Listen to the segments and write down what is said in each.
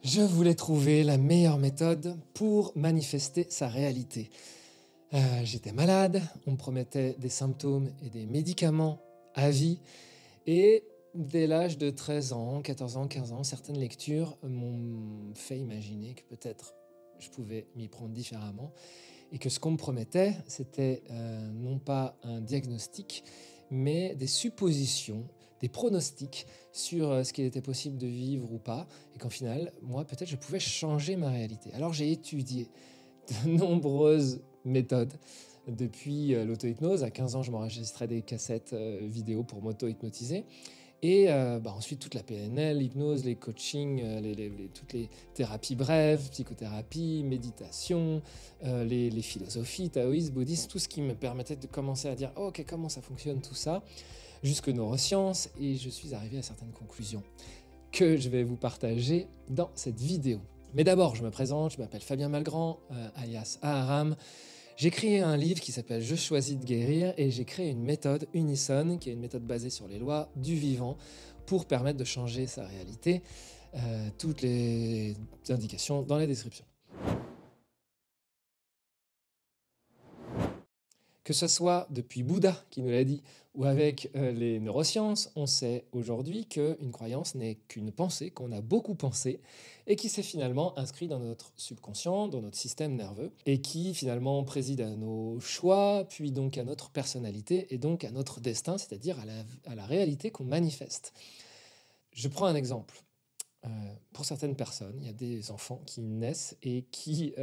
Je voulais trouver la meilleure méthode pour manifester sa réalité. J'étais malade, on me promettait des symptômes et des médicaments à vie, et dès l'âge de 13 ans, 14 ans, 15 ans, certaines lectures m'ont fait imaginer que peut-être je pouvais m'y prendre différemment, et que ce qu'on me promettait, c'était non pas un diagnostic, mais des suppositions, des pronostics sur ce qu'il était possible de vivre ou pas, et qu'en final, moi, peut-être je pouvais changer ma réalité. Alors j'ai étudié de nombreuses méthodes. Depuis l'auto-hypnose, à 15 ans, je m'enregistrais des cassettes vidéo pour m'auto-hypnotiser. Et ensuite, toute la PNL, l'hypnose, les coachings, toutes les thérapies brèves, psychothérapie, méditation, les philosophies, taoïsme, bouddhisme, tout ce qui me permettait de commencer à dire oh, « Ok, comment ça fonctionne tout ça ?» jusque neurosciences, et je suis arrivé à certaines conclusions que je vais vous partager dans cette vidéo. Mais d'abord, je me présente, je m'appelle Fabien Malgrand, alias Aharam. J'ai créé un livre qui s'appelle « Je choisis de guérir » et j'ai créé une méthode Unison, qui est une méthode basée sur les lois du vivant, pour permettre de changer sa réalité. Toutes les indications dans la description. Que ce soit depuis Bouddha qui nous l'a dit, ou avec les neurosciences, on sait aujourd'hui qu'une croyance n'est qu'une pensée, qu'on a beaucoup pensé, et qui s'est finalement inscrit dans notre subconscient, dans notre système nerveux, et qui finalement préside à nos choix, puis donc à notre personnalité, et donc à notre destin, c'est-à-dire à la réalité qu'on manifeste. Je prends un exemple. Pour certaines personnes, il y a des enfants qui naissent et qui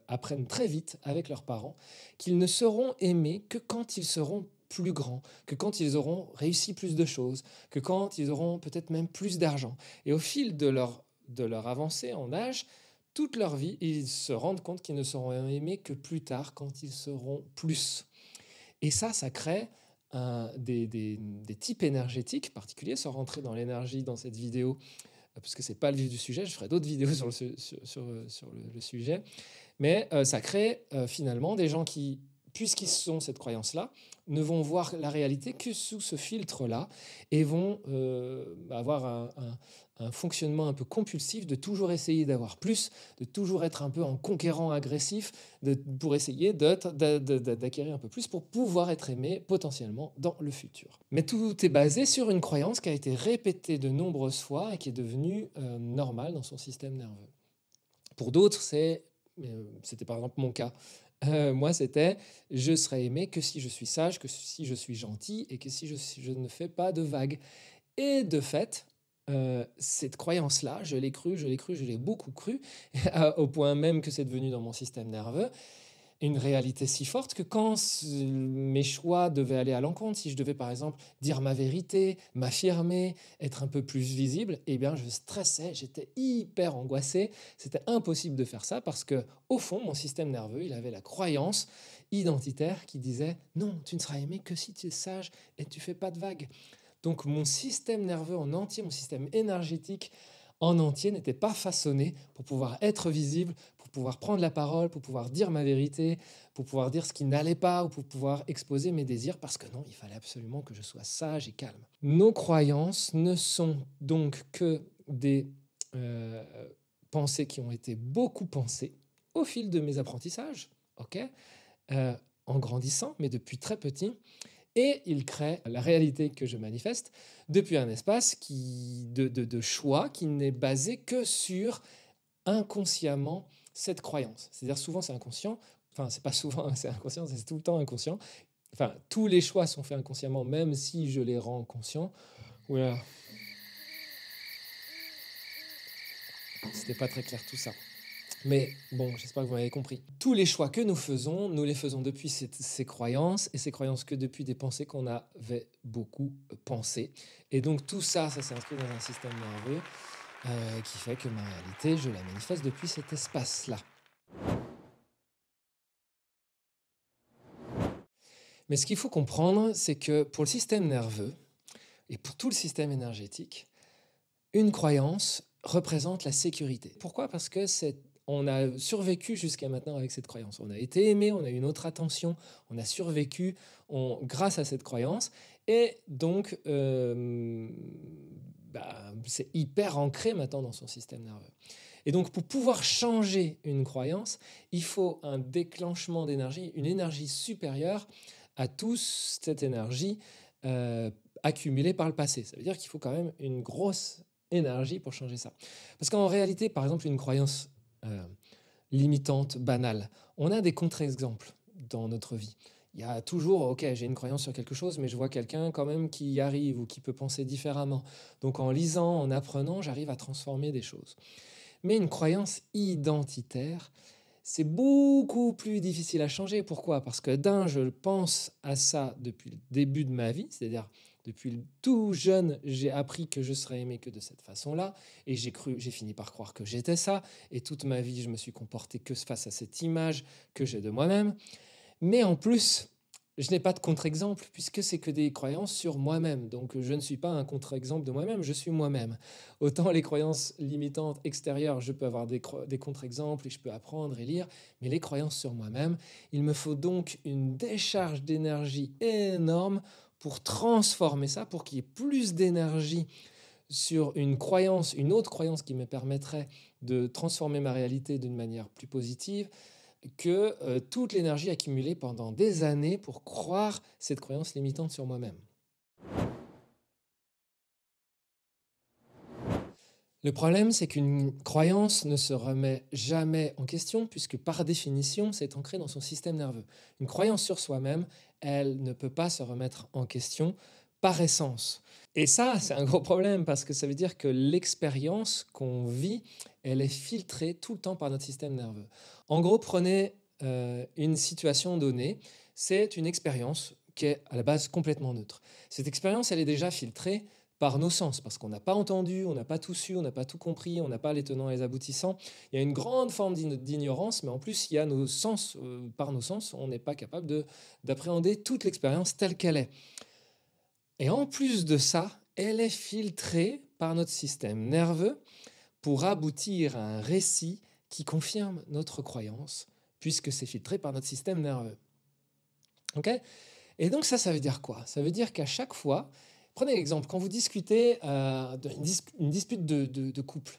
apprennent très vite avec leurs parents qu'ils ne seront aimés que quand ils seront plus grands, que quand ils auront réussi plus de choses, que quand ils auront peut-être même plus d'argent. Et au fil de leur avancée en âge, toute leur vie, ils se rendent compte qu'ils ne seront aimés que plus tard, quand ils seront plus. Et ça crée des types énergétiques particuliers, sans rentrer dans l'énergie dans cette vidéo, parce que ce n'est pas le vif du sujet, je ferai d'autres vidéos sur le sujet, mais ça crée finalement des gens qui, puisqu'ils ont cette croyance-là, ne vont voir la réalité que sous ce filtre-là, et vont avoir un fonctionnement un peu compulsif de toujours essayer d'avoir plus, de toujours être un peu en conquérant agressif, pour essayer d'acquérir un peu plus pour pouvoir être aimé potentiellement dans le futur. Mais tout est basé sur une croyance qui a été répétée de nombreuses fois et qui est devenue normale dans son système nerveux. Pour d'autres, c'était par exemple mon cas. Moi, c'était je serai aimé que si je suis sage, que si je suis gentil et que si je ne fais pas de vagues. Et de fait, cette croyance-là, je l'ai beaucoup cru, au point même que c'est devenu dans mon système nerveux une réalité si forte que quand mes choix devaient aller à l'encontre, si je devais par exemple dire ma vérité, m'affirmer, être un peu plus visible, eh bien je stressais, j'étais hyper angoissé. C'était impossible de faire ça parce que au fond, mon système nerveux, il avait la croyance identitaire qui disait non, tu ne seras aimé que si tu es sage et tu fais pas de vagues. Donc mon système nerveux en entier, mon système énergétique en entier n'était pas façonné pour pouvoir être visible, pour pouvoir prendre la parole, pour pouvoir dire ma vérité, pour pouvoir dire ce qui n'allait pas ou pour pouvoir exposer mes désirs, parce que non, il fallait absolument que je sois sage et calme. Nos croyances ne sont donc que des euh, pensées qui ont été beaucoup pensées au fil de mes apprentissages, ok, en grandissant, mais depuis très petit. Et il crée la réalité que je manifeste depuis un espace de choix qui n'est basé que sur inconsciemment cette croyance. C'est-à-dire souvent c'est inconscient, enfin c'est pas souvent c'est inconscient, c'est tout le temps inconscient. Enfin, tous les choix sont faits inconsciemment, même si je les rends conscients. Oula, c'était pas très clair tout ça. Mais bon, j'espère que vous m'avez compris. Tous les choix que nous les faisons depuis ces croyances, et ces croyances que depuis des pensées qu'on avait beaucoup pensées. Et donc tout ça, ça s'est inscrit dans un système nerveux qui fait que ma réalité, je la manifeste depuis cet espace-là. Mais ce qu'il faut comprendre, c'est que pour le système nerveux et pour tout le système énergétique, une croyance représente la sécurité. Pourquoi? Parce que on a survécu jusqu'à maintenant avec cette croyance. On a été aimé, on a eu notre attention, on a survécu grâce à cette croyance. Et donc, c'est hyper ancré maintenant dans son système nerveux. Et donc, pour pouvoir changer une croyance, il faut un déclenchement d'énergie, une énergie supérieure à toute cette énergie euh, accumulée par le passé. Ça veut dire qu'il faut quand même une grosse énergie pour changer ça. Parce qu'en réalité, par exemple, une croyance limitante, banale, on a des contre-exemples dans notre vie. Il y a toujours, ok, j'ai une croyance sur quelque chose, mais je vois quelqu'un quand même qui y arrive ou qui peut penser différemment. Donc en lisant, en apprenant, j'arrive à transformer des choses. Mais une croyance identitaire, c'est beaucoup plus difficile à changer. Pourquoi? Parce que d'un, je pense à ça depuis le début de ma vie, c'est-à-dire depuis le tout jeune, j'ai appris que je serais aimé que de cette façon-là, et j'ai fini par croire que j'étais ça, et toute ma vie, je me suis comporté que face à cette image que j'ai de moi-même. Mais en plus, je n'ai pas de contre-exemple puisque c'est que des croyances sur moi-même. Donc je ne suis pas un contre-exemple de moi-même, je suis moi-même. Autant les croyances limitantes extérieures, je peux avoir des contre-exemples et je peux apprendre et lire, mais les croyances sur moi-même, il me faut donc une décharge d'énergie énorme pour transformer ça, pour qu'il y ait plus d'énergie sur une croyance, une autre croyance qui me permettrait de transformer ma réalité d'une manière plus positive, que toute l'énergie accumulée pendant des années pour croire cette croyance limitante sur moi-même. Le problème, c'est qu'une croyance ne se remet jamais en question, puisque par définition, c'est ancré dans son système nerveux. Une croyance sur soi-même, elle ne peut pas se remettre en question par essence. Et ça, c'est un gros problème, parce que ça veut dire que l'expérience qu'on vit, elle est filtrée tout le temps par notre système nerveux. En gros, prenez une situation donnée, c'est une expérience qui est à la base complètement neutre. Cette expérience, elle est déjà filtrée par nos sens, parce qu'on n'a pas entendu, on n'a pas tout su, on n'a pas tout compris, on n'a pas les tenants et les aboutissants. Il y a une grande forme d'ignorance, mais en plus, il y a nos sens, par nos sens, on n'est pas capable d'appréhender toute l'expérience telle qu'elle est. Et en plus de ça, elle est filtrée par notre système nerveux pour aboutir à un récit qui confirme notre croyance, puisque c'est filtré par notre système nerveux. Ok? Et donc ça veut dire quoi? Ça veut dire qu'à chaque fois, prenez l'exemple, quand vous discutez d'une dispute de couple,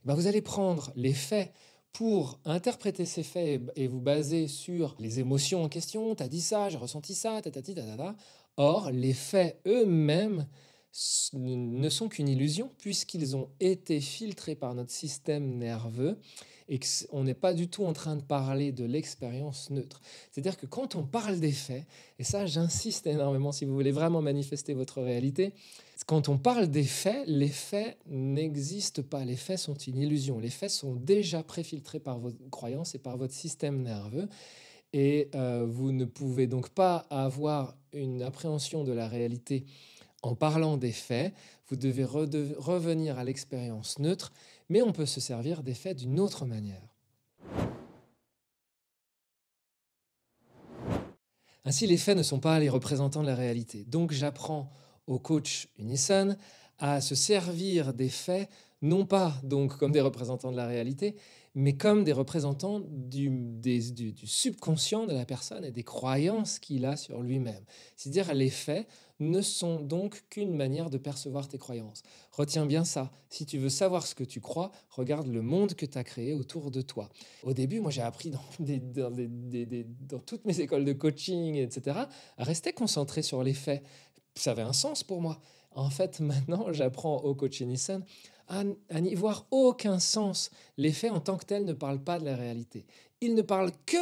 ben vous allez prendre les faits pour interpréter ces faits et vous baser sur les émotions en question. T'as dit ça, j'ai ressenti ça, tatati, tatata. Or, les faits eux-mêmes ne sont qu'une illusion puisqu'ils ont été filtrés par notre système nerveux et qu'on n'est pas du tout en train de parler de l'expérience neutre. C'est-à-dire que quand on parle des faits, et ça j'insiste énormément si vous voulez vraiment manifester votre réalité, quand on parle des faits, les faits n'existent pas. Les faits sont une illusion. Les faits sont déjà préfiltrés par vos croyances et par votre système nerveux. Et vous ne pouvez donc pas avoir une appréhension de la réalité en parlant des faits. Vous devez revenir à l'expérience neutre, mais on peut se servir des faits d'une autre manière. Ainsi, les faits ne sont pas les représentants de la réalité. Donc j'apprends au coach Unison à se servir des faits, non pas donc comme des représentants de la réalité, mais comme des représentants du subconscient de la personne et des croyances qu'il a sur lui-même. C'est-à-dire les faits ne sont donc qu'une manière de percevoir tes croyances. Retiens bien ça. Si tu veux savoir ce que tu crois, regarde le monde que tu as créé autour de toi. Au début, moi j'ai appris dans toutes mes écoles de coaching, etc., à rester concentré sur les faits. Ça avait un sens pour moi. En fait, maintenant, j'apprends au coach Nissan à n'y voir aucun sens. Les faits en tant que tels ne parlent pas de la réalité. Ils ne parlent que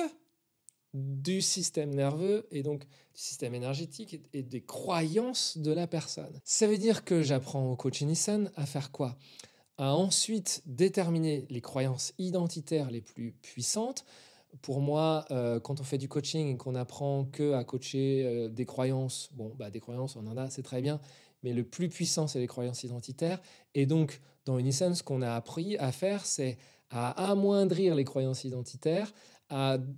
du système nerveux et donc du système énergétique et des croyances de la personne. Ça veut dire que j'apprends au coach Nissan à faire quoi? À ensuite déterminer les croyances identitaires les plus puissantes. Pour moi, quand on fait du coaching et qu'on apprend que à coacher des croyances, des croyances, on en a, c'est très bien, mais le plus puissant, c'est les croyances identitaires. Et donc, dans Unison, ce qu'on a appris à faire, c'est à amoindrir les croyances identitaires,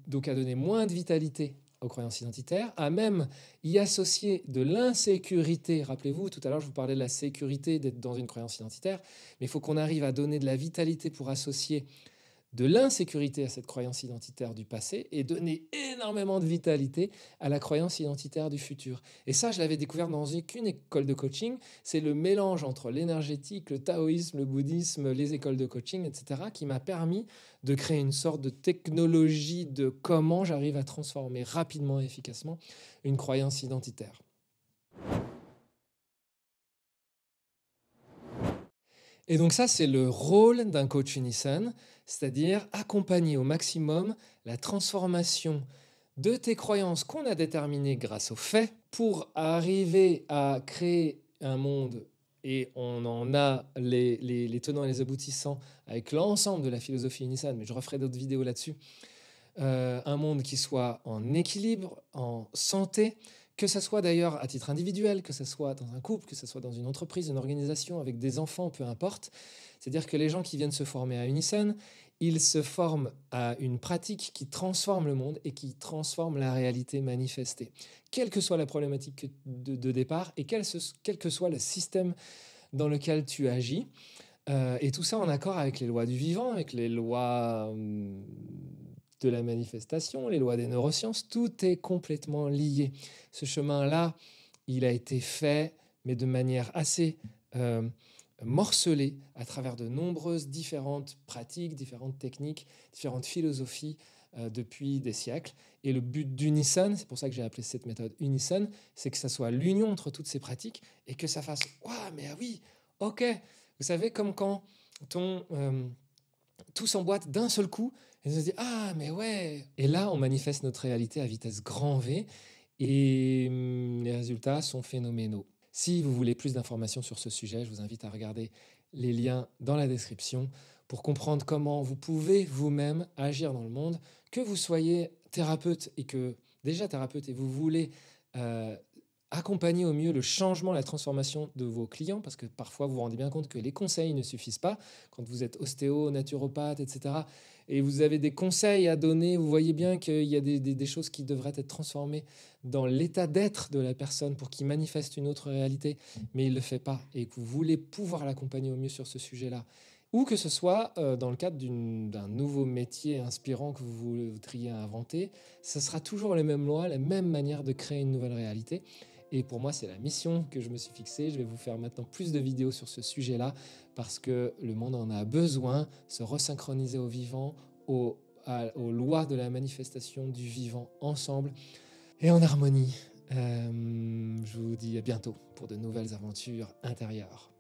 donc à donner moins de vitalité aux croyances identitaires, à même y associer de l'insécurité. Rappelez-vous, tout à l'heure, je vous parlais de la sécurité d'être dans une croyance identitaire, mais il faut qu'on arrive à donner de la vitalité pour associer de l'insécurité à cette croyance identitaire du passé et donner énormément de vitalité à la croyance identitaire du futur. Et ça, je l'avais découvert dans aucune école de coaching. C'est le mélange entre l'énergétique, le taoïsme, le bouddhisme, les écoles de coaching, etc., qui m'a permis de créer une sorte de technologie de comment j'arrive à transformer rapidement et efficacement une croyance identitaire. Et donc ça, c'est le rôle d'un coach Unison, c'est-à-dire accompagner au maximum la transformation de tes croyances qu'on a déterminées grâce aux faits pour arriver à créer un monde, et on en a les tenants et les aboutissants avec l'ensemble de la philosophie Unison, mais je referai d'autres vidéos là-dessus, un monde qui soit en équilibre, en santé, que ce soit d'ailleurs à titre individuel, que ce soit dans un couple, que ce soit dans une entreprise, une organisation, avec des enfants, peu importe. C'est-à-dire que les gens qui viennent se former à Unison, ils se forment à une pratique qui transforme le monde et qui transforme la réalité manifestée. Quelle que soit la problématique de départ et quel que soit le système dans lequel tu agis. Et tout ça en accord avec les lois du vivant, avec les lois de la manifestation, les lois des neurosciences, tout est complètement lié. Ce chemin-là, il a été fait, mais de manière assez morcelée, à travers de nombreuses différentes pratiques, différentes techniques, différentes philosophies depuis des siècles. Et le but d'Unison, c'est pour ça que j'ai appelé cette méthode Unison, c'est que ça soit l'union entre toutes ces pratiques et que ça fasse « Waouh, mais ah oui, ok !» Vous savez, comme quand tout s'emboîte d'un seul coup, et on se dit « Ah, mais ouais !» Et là, on manifeste notre réalité à vitesse grand V, et les résultats sont phénoménaux. Si vous voulez plus d'informations sur ce sujet, je vous invite à regarder les liens dans la description pour comprendre comment vous pouvez vous-même agir dans le monde, que vous soyez thérapeute et que déjà thérapeute et vous voulez accompagner au mieux le changement, la transformation de vos clients, parce que parfois vous vous rendez bien compte que les conseils ne suffisent pas. Quand vous êtes ostéo, naturopathe, etc., et vous avez des conseils à donner, vous voyez bien qu'il y a des choses qui devraient être transformées dans l'état d'être de la personne pour qu'il manifeste une autre réalité, mais il ne le fait pas, et que vous voulez pouvoir l'accompagner au mieux sur ce sujet-là, ou que ce soit dans le cadre d'un nouveau métier inspirant que vous voudriez inventer, ce sera toujours les mêmes lois, la même manière de créer une nouvelle réalité. Et pour moi, c'est la mission que je me suis fixée. Je vais vous faire maintenant plus de vidéos sur ce sujet-là parce que le monde en a besoin, se resynchroniser au vivant, aux lois de la manifestation du vivant ensemble et en harmonie. Je vous dis à bientôt pour de nouvelles aventures intérieures.